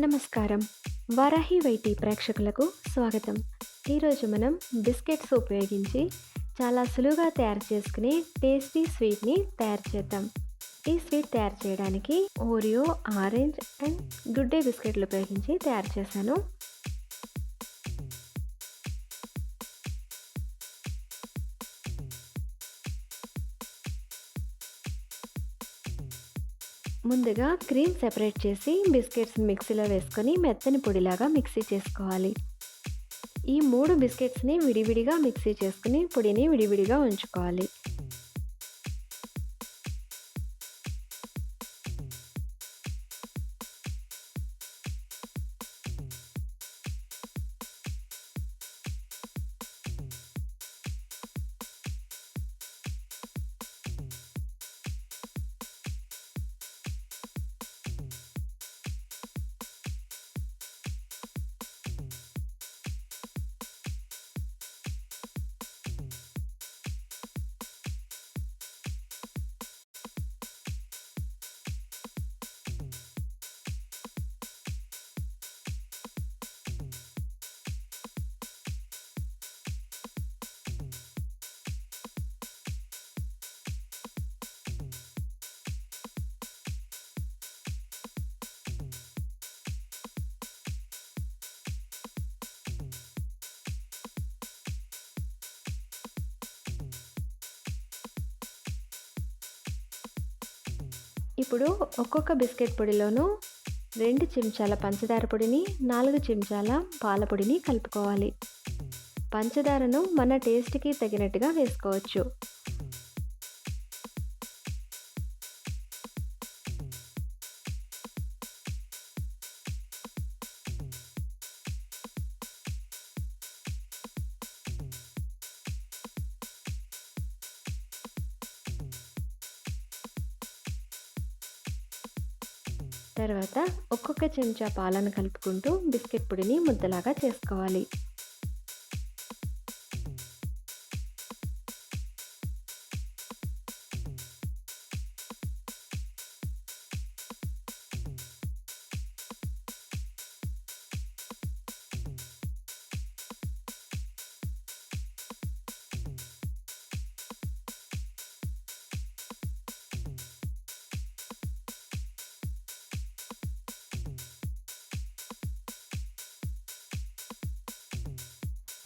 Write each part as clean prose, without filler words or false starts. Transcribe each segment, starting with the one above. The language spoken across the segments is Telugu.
నమస్కారం. వారాహి వైటీ ప్రేక్షకులకు స్వాగతం. ఈరోజు మనం బిస్కెట్స్ ఉపయోగించి చాలా సులువుగా తయారు చేసుకునే టేస్టీ స్వీట్‌ని తయారు చేద్దాం. ఈ స్వీట్ తయారు చేయడానికి Oreo, orange and good day బిస్కెట్‌లు ఉపయోగించి తయారు చేశాను. ముందుగా క్రీమ్ సెపరేట్ చేసి బిస్కెట్స్‌ని మిక్సీలో వేసుకొని మెత్తని పొడిలాగా మిక్సీ చేసుకోవాలి. ఈ 3 బిస్కెట్స్‌ని విడివిడిగా మిక్సీ చేసుకొని పొడిని విడివిడిగా ఉంచుకోవాలి. ఇప్పుడు ఒక్కొక్క బిస్కెట్ పొడిలోనూ 2 చెంచాల పంచదార పొడిని, 4 చెంచాల పాల పొడిని కలుపుకోవాలి. పంచదారను మన టేస్ట్‌కి తగినట్టుగా వేసుకోవచ్చు. తర్వాత ఒక్కొక్క చెంచా పాలను కలుపుకుంటూ బిస్కెట్ పొడిని ముద్దలాగా చేసుకోవాలి.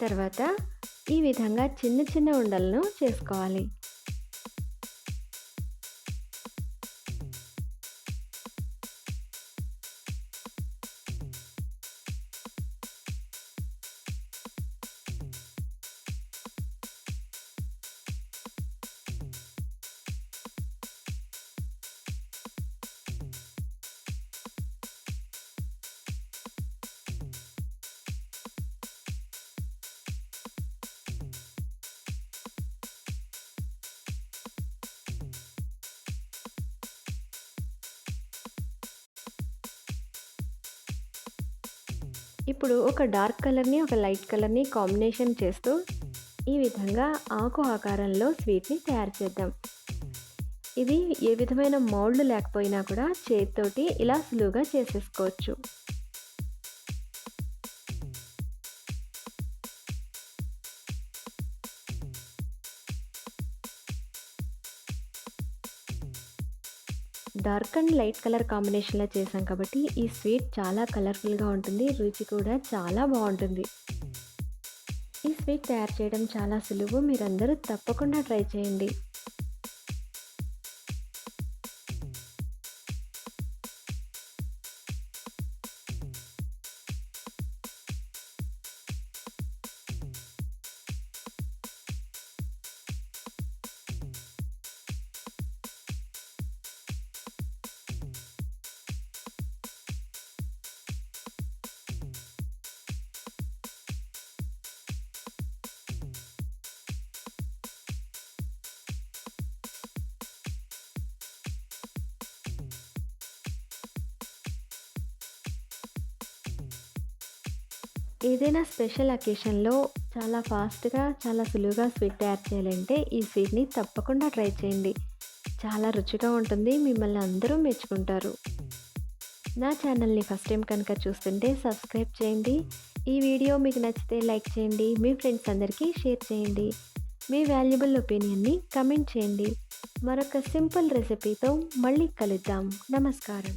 తర్వాత ఈ విధంగా చిన్న చిన్న ఉండలను చేసుకోవాలి. ఇప్పుడు ఒక డార్క్ కలర్‌ని, ఒక లైట్ కలర్‌ని కాంబినేషన్ చేస్తూ ఈ విధంగా ఆకు ఆకారంలో స్వీట్‌ని తయారు చేద్దాం. ఇది ఏ విధమైన మౌల్డ్ లేకపోయినా కూడా చేత్తోటి ఇలా సులువుగా చేసేసుకోవచ్చు. డార్క్ అండ్ లైట్ కలర్ కాంబినేషన్‌లో చేశాం కాబట్టి ఈ స్వీట్ చాలా కలర్‌ఫుల్‌గా ఉంటుంది. రుచి కూడా చాలా బావుంటుంది. ఈ స్వీట్ తయారు చేయడం చాలా సులువు. మీరందరూ తప్పకుండా ట్రై చేయండి. ఏదైనా స్పెషల్ అకేషన్‌లో చాలా ఫాస్ట్‌గా, చాలా సులువుగా స్వీట్ తయారు చేయాలంటే ఈ స్వీట్‌ని తప్పకుండా ట్రై చేయండి. చాలా రుచిగా ఉంటుంది. మిమ్మల్ని అందరూ మెచ్చుకుంటారు. నా ఛానల్‌ని ఫస్ట్ టైం కనుక చూస్తుంటే సబ్స్క్రైబ్ చేయండి. ఈ వీడియో మీకు నచ్చితే లైక్ చేయండి. మీ ఫ్రెండ్స్ అందరికీ షేర్ చేయండి. మీ వాల్యుబుల్ ఒపీనియన్‌ని కమెంట్ చేయండి. మరొక సింపుల్ రెసిపీతో మళ్ళీ కలుద్దాం. నమస్కారం.